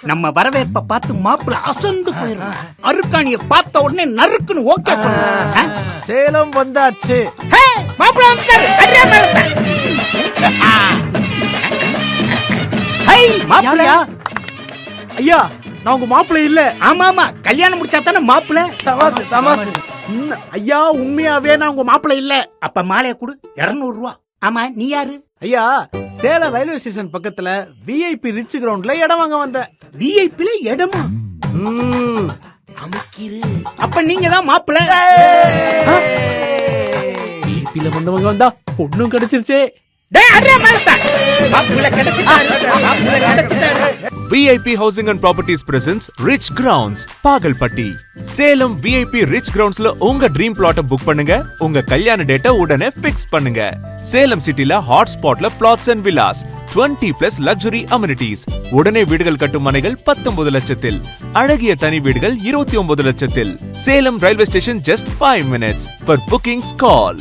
நம்ம வரவேற்ப பார்த்து மாப்பிள்ள அசந்து போயிடும். அருக்காணிய பார்த்த உடனே நறுக்குன்னு ஓகே சொல்லுங்க. சேலம் வந்தாச்சு. மாப்பிள்ள வந்துட்டாரு. ஐயா, நான் உங்க மாப்பிள்ளை இல்ல. ஆமா ஆமா, கல்யாணம் முடிச்சா தானே மாப்பிள்ள. தமாசு தமாசு. ஐயா, உண்மையாவே நான் உங்க மாப்பிள்ளை இல்ல. அப்ப மாலைய கொடு, 200 ரூபா. ஆமா, நீ யாரு? ஐயா, சேலம் ரயில்வே ஸ்டேஷன் பக்கத்துல விஐபி ரிச் கிரவுண்ட்ல இடம் வாங்க வந்தேன். விஐபில இடமா? அமுக்கிரு. அப்ப நீங்க தான் மாப்பிள்ள. விஐபில வந்தவங்க வந்தா பொண்ணும் கிடைச்சிருச்சே. VIP Housing and Properties presents Rich Grounds, Pagalpatti. Salem VIP Rich Groundsல உங்க ட்ரீம் பிளாட்ட புக் பண்ணுங்க. உங்க கல்யாண டேட்டை உடனே ஃபிக்ஸ் பண்ணுங்க. சேலம் சிட்டில ஹாட் ஸ்பாட்ல flats and villas, 20+ luxury amenities. உடனே வீடுகள் கட்டும் மனைகள் 19 லட்சத்தில், அழகிய தனி வீடுகள் 29 லட்சத்தில். Salem railway station just 5 minutes. For bookings call